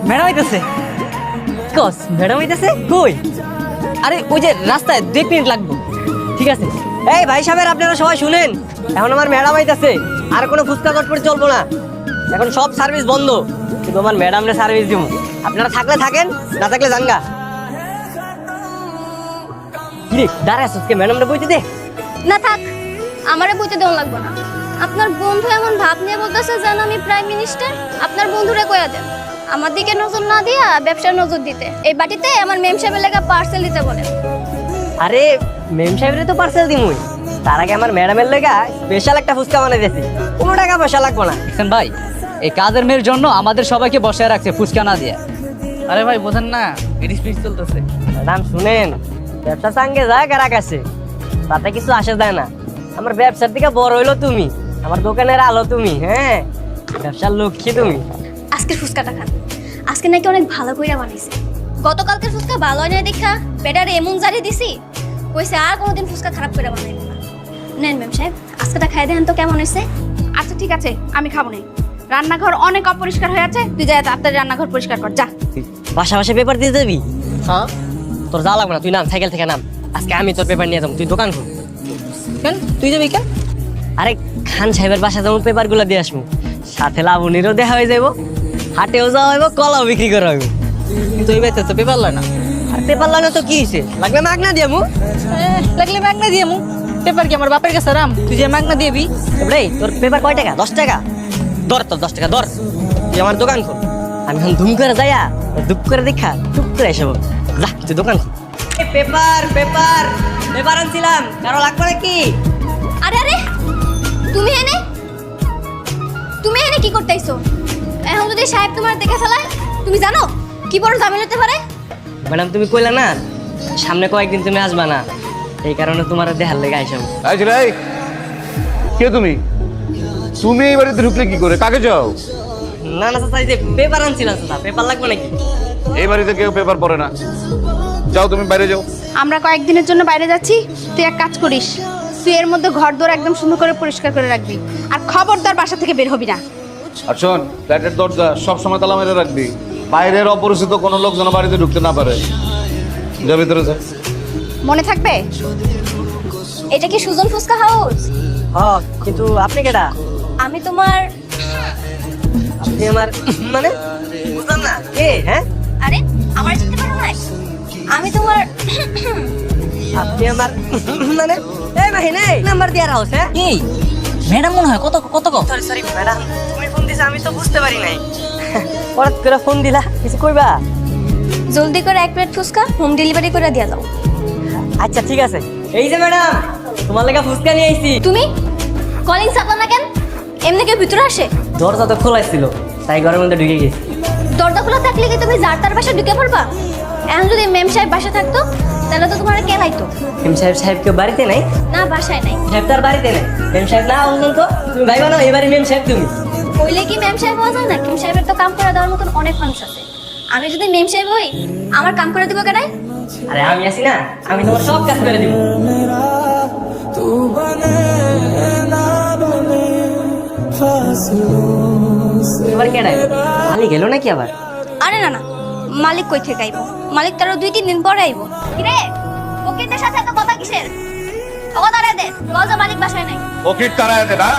Madam আইতেছে। কস madam আইতেছে কই? আরে ওই যে রাস্তায় 2 মিনিট লাগবে। ঠিক আছে। এই ভাই সাহেব আপনারা সবাই শুনেন, এখন আমার ম্যাডাম আইতেছে, আর কোনো ফুচকা চটপটি চলবো না, এখন সব সার্ভিস বন্ধ, কিন্তু আমার ম্যাডামরে সার্ভিস দিব। আপনারা থাকলে থাকেন, না থাকলে জানগা। কি দাঁড়ায় আছিস কে? ম্যাডামরে বইতে দে। না থাক, আমারে বইতে দেওয়া লাগবে না। আপনার বন্ধু এমন ভাব নিয়ে বলতেছে যেন আমি প্রাইম মিনিস্টার। আপনার বন্ধুরে কইয়া দেন আমার দিকে নজর না দিয়া ব্যবসার নজর দিতে। এই বাটিতে আমার মেম সাহেবের লেখা পার্সেল দিতে বলে। আরে মেম সাহেবের তো পার্সেল দিমুই, তার আগে আমার ম্যাডামের লেগা স্পেশাল একটা ফুচকা বানাই দিয়েছি, কোনো টাকা পয়সা লাগবে না। দেখছেন ভাই, এই কাজের মেয়ের জন্য আমাদের সবাইকে বসায় রাখছে ফুচকা না দিয়ে। আরে ভাই বোঝেন না, এটি স্পিচ চলতেছে। ম্যাডাম শুনেন, ব্যবসা সঙ্গে যায় কারা কাছে, তাতে কিছু আসে যায় না। আমার ব্যবসার দিকে বড় হইলো তুমি, আমার দোকানের আলো তুমি, হ্যাঁ ব্যবসার লক্ষ্মী তুমি। আজকের ফুচকাটা খান, আজকে নাকি অনেক ভালো কইরা বানাইছে। গতকালকের ফুচকা ভালো হয় না দেখা বেটারে এমন জারি দিছি, কইছে আর কোনোদিন ফুচকা খারাপ করে বানাইবো না। নেন মেম সাহেব, আজকেটা খাই দেন তো কেমন হয়েছে। আচ্ছা ঠিক আছে, আমি খাবো না। রান্নাঘর অনেক অপরিষ্কার হয়ে আছে, তুই যা তাড়াতাড়ি রান্নাঘর পরিষ্কার কর, যা। বাসা বাসা পেপার দিয়ে যাবি? হ্যাঁ, তোর যা লাগবে না, তুই নাম, সাইকেল থেকে নাম, আজকে আমি তোর পেপার নিয়ে যাবো, তুই দোকান খুল। কেন তুই যাবি কেন? আরে খান সাহেবের বাসা যেমন পেপারগুলো দিয়ে আসবো, সাথে লাবণীরও দেখা হয়ে যাবো, হাটেও যাওয়া হইব, কলাও বিক্রি করা হইব। কিন্তু ওই বাইতে তো পেপার লয় না। আর পেপার লাগে তো কি হয়েছে, লাগবে মাগনা দিয়ে মু। লাগলে মাগনা দিয়ে মু। পেপার কি আমার বাপের কাছে রাম, তুই যে মাগনা দিবি? রে তোর পেপার কয় টাকা? 10 টাকা। ধর তোর 10 টাকা ধর, তুই আমার দোকান খোল। আমি এখন ধুম করে যাইয়া দুপ করে দেখা টুপ করে এসব, যা তুই দোকান খোল। পেপার পেপার পেপার আনছিলাম, কারো লাগবে নাকি? আরে আরে তুমি এনে, তুমি এনে কি করতেইছো? এখন যদি সাহেব তোমার দেখে ফেলায়, তুমি জানো কি বড় ঝামেলা হতে পারে। ম্যাডাম তুমি কইলা না সামনে কয়েকদিন তুমি আসবা না, এই কারণে তোমার দেখার লেগে আইসাম। এই কে তুমি? তুমি এই বাড়িতে ঢুকলে কি করে? কাকে চাও? না না চাচা, এই যে পেপার আনছিলাম চাচা, পেপার লাগবে নাকি? এই বাড়িতে কেউ পেপার পড়ে না। যাও তুমি বাইরে যাও। আমরা কয়েকদিনের জন্য বাইরে যাচ্ছি, তুই এক কাজ করিস, তুই এর মধ্যে ঘর দোর একদম সুন্দর করে পরিষ্কার করে রাখবি, আর খবরদার বাসা থেকে বের হবি না। আর শোন, ফ্ল্যাটের দরজা সবসময় তালা মেরে রাখবি, বাইরের অপরিচিত কোনো লোক যেন বাড়িতে ঢুকতে না পারে। যা ভিতরে যা। মনে থাকবে? এটা কি সুজন ফুচকা হাউস? হ্যাঁ, কিন্তু আপনি কেডা? আমি তোমার, আপনি আমার মানে বুঝলাম না কে? হ্যাঁ আরে আমার চিনতে পারো না? আমি তোমার আপনি আমার মানে এই মাহিনে নাম্বার দেওয়ার হাউস? হ্যাঁ কি ম্যাডাম মনে হয় কত কত কত। সরি সরি ম্যাডাম, তুমি ফোন দিছো আমি তো বুঝতে পারি নাই, হঠাৎ করে ফোন দিলা, কিছু কইবা? জলদি করে 1 প্লেট ফুচকা হোম ডেলিভারি করে দিয়া দাও। আচ্ছা ঠিক আছে। এই যে ম্যাডাম, তোমার লেগে ফুচকা নিয়ে আইছি। তুমি কলিং চাপলা না কেন? এমনি কেউ ভিতরে আসে? দরজা তো খোলাই ছিল, তাই ঘরের মধ্যে ঢুকে গেছি। দরজা খোলা থাকলে কি তুমি যার তার বাসায় ঢুকে পড়বা? এখন যদি মেম সাহেব বাসা থাকতো তাহলে তো তোমার কে লাইতো। এম সাহেব কেউ বাড়িতে নাই? না, বাসায় নাই। সাহেব তার বাড়িতে নাই। মেম সাহেব না বলুন তো, তুমি ভাইবা না এবারে মেম সাহেব তুমি? কইলে কি মেম সাহেব হওয়া যায় না? মেম সাহেবের তো কাম করে দেওয়ার মতন অনেক মানুষ আছে। আমি যদি মেম সাহেব হই, আমার কাম করে দিব কেন? আরে আমি আছি না, আমি তোমার সব কাজ করে দিব। এবার কেডাই মালিক এলো নাকি আবার? আরে না না, মালিক কই থেকে আইবো? মালিক তারও 2-3 দিন পরে আইবো। কিরে ওকেদের সাথে এত কথা কিসের? ও দাঁড়ায় দে, গজা মালিক বাসায় নাই। ফকির তারায় দে না,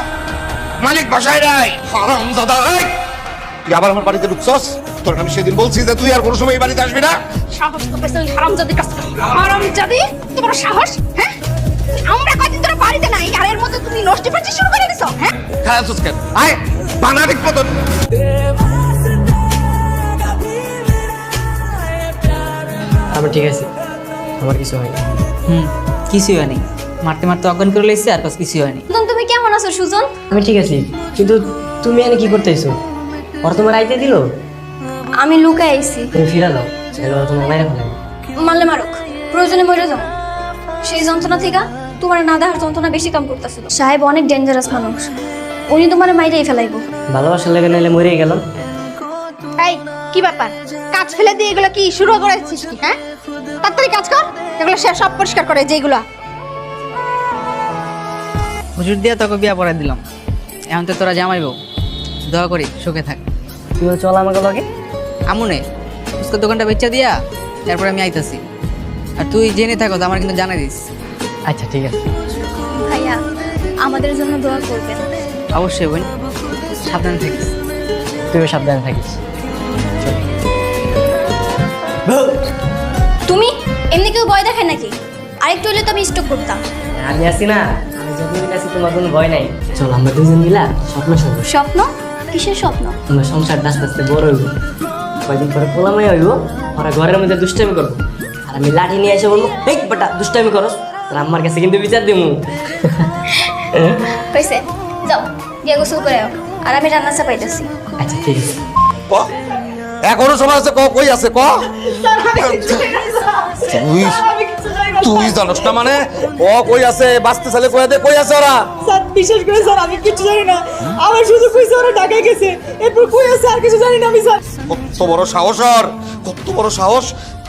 মালিক বাসায় নাই। হারামজাদা, এই তুই আবার আমার বাড়িতে ঢুকছস? তোর আমি সেদিন বলছি যে তুই আর কোনো সময় এই বাড়িতে আসবি না। সাহস তো পেছনে হারামজাদি কাজ, হারামজাদি তোমার সাহস? হ্যাঁ, আমরা কয়দিন ধরে বাড়িতে নাই, আর এর মধ্যে তুমি নষ্টি ফাটি শুরু করে দিছো। হ্যাঁ, খায়াছস কেন? আয় বানা ঠিক মতন। আমি ঠিক আছে, আমার কিছু হয়নি। কিছুই হয়নি, মারতে মারতে অজ্ঞান করে লেগেছে, আর কিছুই হয়নি। সুজন তুমি কেমন আছো সুজন? আমি ঠিক আছি, কিন্তু তুমি এনে কি করতেছো? ওর তোমার আইতে দিল? আমি লুকায় আইছি। তুমি ফিরা দাও, চাইলে ওরা তোমার মাইরা ফেলে। মারলে মারুক, প্রয়োজনে মরে যাও। সেই যন্ত্রণা থেকে তোমার না দেখার যন্ত্রণা বেশি কাম করতেছিল। সাহেব অনেক ডেঞ্জারাস মানুষ, উনি তোমার মাইরাই ফেলাইবো। ভালোবাসার লেগে নাইলে মরে গেলাম। এই কি ব্যাপার? কাজ ফেলে দিয়ে এগুলো কি শুরু করেছিস কি? হ্যাঁ, তাড়াতাড়ি কাজ কর, এগুলো সব পরিষ্কার করে যেগুলো। হুজুর দিয়া তোকে বিয়া পড়াই দিলাম, এখন তো তোরা জামাইবো, দোয়া করি সুখে থাক। তুইও চল আমাকে লগে। আমনে ফুচকার দোকানটা বেচা দিয়া তারপরে আমি আইতাছি। আর তুই জেনে থাকো তো আমার কিন্তু জানাই দিস। আচ্ছা ঠিক আছে, ভাইয়া আমাদের জন্য দোয়া করবেন। অবশ্যই বোন, সাবধানে থাকিস। তুইও সাবধানে থাকিস। তুমি এমনি কেউ ভয় দেখায় নাকি? আরেকটু হলে তো আমি স্টক করতাম। আমি আছি না, আমি যতদিন আছি তোমার কোনো ভয় নাই। চল আমরা দুজন মিলা স্বপ্ন সাজবো। স্বপ্ন? কিসের স্বপ্ন? তোমার সংসারটা আস্তে আস্তে বড় হইব, কয়দিন পরে পোলামাই হইব, ওরা ঘরের মধ্যে দুষ্টামি করবো, আর আমি লাঠি নিয়ে এসে বলবো এই বেটা দুষ্টামি করো, আর আমার কাছে কিন্তু বিচার দিব। হয়েছে, যাও গিয়ে গোসল করে আও, আর আমি রান্না চাপাইতেছি। আচ্ছা ঠিক আছে। ক এখনো সময় আছে, ক কই আছে ক। তুই তুই জানোস না মানে ও কই আছে, বাঁচতে চাইলে কই দে, কই আছে ওরা। স্যার বিশেষ করে স্যার আমি কিছু জানি না, আমার শুধু কইছে ওরা ঢাকায় গেছে, এরপর কই আছে আর কিছু জানি না আমি স্যার। কত বড় সাহস ওর, কত বড় সাহস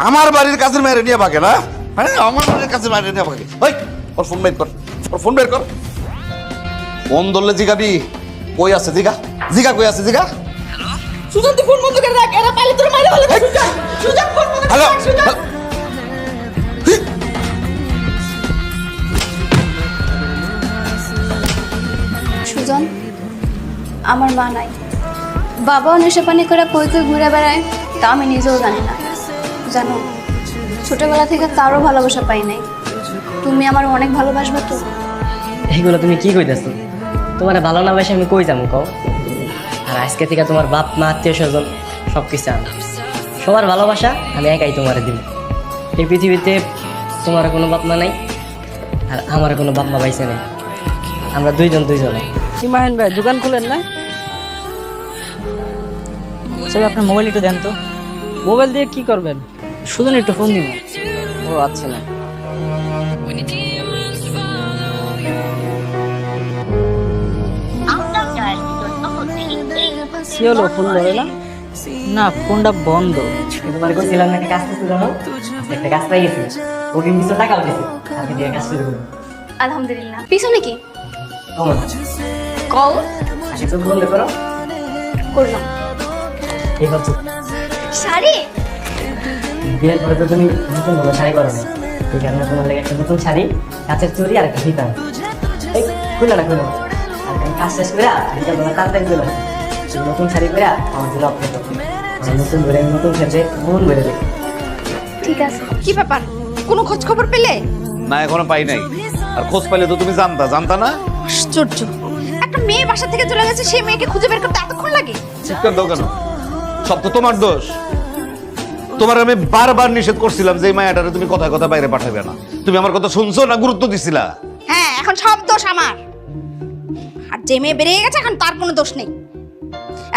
আমার বাড়ির কাছের মেরে নিয়ে ভাগে না, হ্যাঁ আমার বাড়ির কাছে মেরে নিয়ে ভাগে। ওই ওর ফোন বের কর, ওর ফোন বের কর। ফোন ধরলে জিগাবি কই আছে, জিগা জিগা কই আছে জিগা। সুজন তুই ফোন বন্ধ করে রাখ, এরা পাইলে তোর মাইরে ফেলে সুজন। সুজন ফোন বন্ধ করে হ্যালো রাখ, সুজন। সুজন, আমার মা নাই, বাবাও নেশা পানি করে কই কই ঘুরে বেড়ায়, তা আমি নিজেও জানি না। জানো, ছোটবেলা থেকে কারো ভালোবাসা পাই নাই, তুমি আমার অনেক ভালোবাসবা তো। এইগুলো তুমি কি কইতেছো? তোমার ভালো না বাসে আমি কই যাবো কও? আর আজকে থেকে তোমার বাপ মা আত্মীয় স্বজন সব কিছু আমার, সবার ভালোবাসা আমি একাই তোমারে দিব। এই পৃথিবীতে তোমার কোনো বাপ মা নাই, আর আমার কোনো বাপ মা পাইছে নাই, আমরা দুইজনে। কি মাহেন ভাই দোকান খুলেন না? স্যার আপনার মোবাইল একটু দেন তো। মোবাইল দিয়ে কি করবেন? সুজন একটু ফোন দিব। ও আচ্ছা না, কি হলো ফোন ধরে না? না ফোনটা বন্ধ। তোমার কইছিলাম না একটা কাজ করছিল না, একটা কাজ পাই গেছি, ওকে কিছু টাকা উঠেছে, আমি দিয়ে কাজ শুরু করবো। আলহামদুলিল্লাহ। পিছনে কি তোমার কল আগে তো বন্ধ করো। করলাম? এই হচ্ছে শাড়ি? বিয়ের পরে তো তুমি নতুন ভাবে শাড়ি করো না, এই কারণে তোমার লাগে একটা নতুন শাড়ি, কাঁচের চুড়ি আর একটা ফিতা। এই খুললো না, খুললো না। আর আমি কাজ শেষ করে বিকাল বেলা তাড়াতাড়ি দিল নতুন শাড়ি করে আমার জন্য অপেক্ষা করো। আমি নতুন ধরে নতুন শাড়ি মন বেড়ে দেখি। ঠিক আছে। কি ব্যাপার, কোনো খোঁজ খবর পেলে? না এখনো পাই নাই, আর খোঁজ পাইলে তো তুমি জানতা না। আশ্চর্য, একটা মেয়ে বাসা থেকে চলে গেছে, সেই মেয়েকে খুঁজে বের করতে এতক্ষণ লাগে? চিৎকার দাও কেন? সব তো তোমার দোষ। তোমার আমি বারবার নিষেধ করছিলাম যে এই মায়াটারে তুমি কথায় কথা বাইরে পাঠাবে না। তুমি আমার কথা শুনছো না গুরুত্ব দিছিলা? হ্যাঁ, এখন সব দোষ আমার। আর যে মেয়ে বেরিয়ে গেছে এখন তার কোনো দোষ নেই।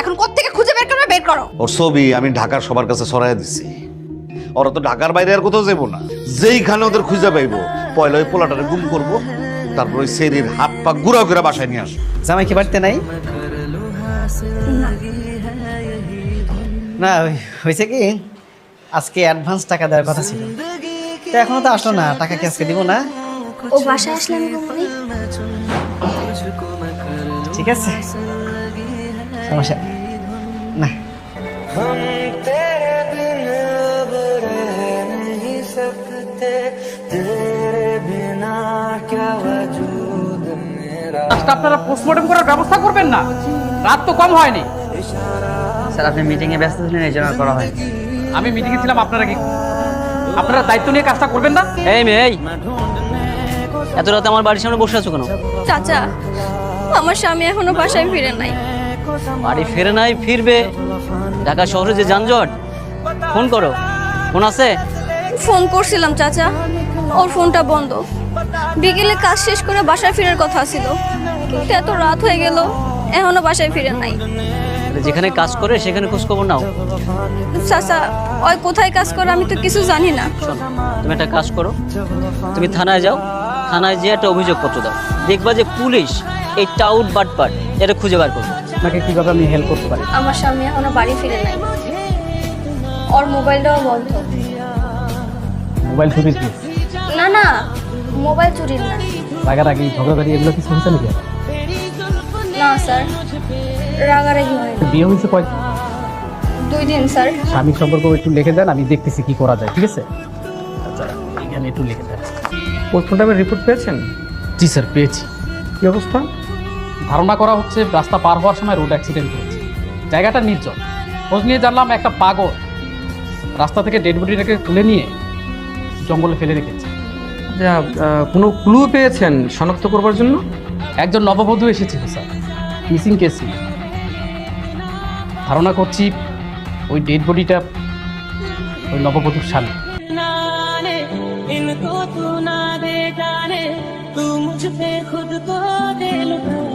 এখন কোত্থেকে খুঁজে বের করবে, বের করো। ওর ছবি আমি ঢাকার সবার কাছে ছড়াই দিছি। ওরা তো ঢাকার বাইরে আর কোথাও যাবো না, যেইখানে ওদের খুঁজে পাইবো পয়লা ওই পোলাটারে গুম করবো, তারপর ওই শরীর হাত পা গুড়া করে বাসায় নিয়ে আসবো। জামাই কি বাড়তে নাই? না হয়েছে কি, আজকে অ্যাডভান্স টাকা দেওয়ার কথা ছিল, তো এখনো তো আসলো না। টাকা কি আজকে দিব না? ও বাসায় আসলে আমি বলবো। ঠিক আছে, সমস্যা না। আপনারা পোস্টমর্টম করার ব্যবস্থা করবেন না? রাত তো কম হয়নি। স্যার আপনি মিটিংয়ে ব্যস্ত ছিলেন, এই জন্য করা হয়। আমি মিটিংয়ে ছিলাম, আপনারা দায়িত্ব নিয়ে কাজটা করবেন না? এই মেয়ে, এই এত রাতে আমার বাড়ির সামনে বসে আছো কেন? চাচা, আমার স্বামী এখনো বাসায় ফিরে নাই। বাড়ি ফিরে নাই, ফিরবে। ঢাকা শহরে যে যানজট। ফোন করো, ফোন আছে? ফোন করছিলাম চাচা, ওর ফোনটা বন্ধ। বিকেলে কাজ শেষ করে বাসায় ফেরার কথা ছিল, কিন্তু এত রাত হয়ে গেল এখনো বাসায় ফিরে নাই। যেখানে কাজ করে সেখানে খোঁজ খবর নাও। চাচা, ওই কোথায় কাজ করে আমি তো কিছু জানি না। শোনো, তুমি একটা কাজ করো, তুমি থানায় যাও, থানায় যেয়ে একটা অভিযোগপত্র দাও। দেখবা যে পুলিশ এই টাউট বাটপাট এটা খুঁজে বার করবে। আপনাকে কিভাবে আমি হেল্প করতে পারি? আমার স্বামী এখনো বাড়ি ফিরে নাই, ওর মোবাইলটাও বন্ধ। মোবাইল চুরির কেস, না না, মোবাইল চুরির না। রাগারাগি ঝগড়াঝাড়ি এগুলো কিছু হয়েছে নাকি? না স্যার, রাগারাগি হয়নি। বিয়ে হয়েছে কয়? 2 দিন স্যার। স্বামী সম্পর্ক একটু লিখে দেন, আমি দেখতেছি কি করা যায়, ঠিক আছে? আচ্ছা, এখানে একটু লিখে দেন। পোস্টমর্টমের রিপোর্ট পেয়েছেন? জি স্যার, পেয়েছি। কি অবস্থা? ধারণা করা হচ্ছে রাস্তা পার হওয়ার সময় রোড অ্যাক্সিডেন্ট হয়েছে। জায়গাটা নির্জন। খোঁজ নিয়ে জানলাম একটা পাগল রাস্তা থেকে ডেড বডিটাকে তুলে নিয়ে জঙ্গলে ফেলে রেখেছে। যা কোনো ক্লু পেয়েছেন শনাক্ত করবার জন্য? একজন নববধূ এসেছিল স্যার, মিসিং কেস ছিল। ধারণা করছি ওই ডেড বডিটা ওই নববধূর স্বামী। इनको तू ना दे जाने, तू मुझ पे खुद को दे लुटा।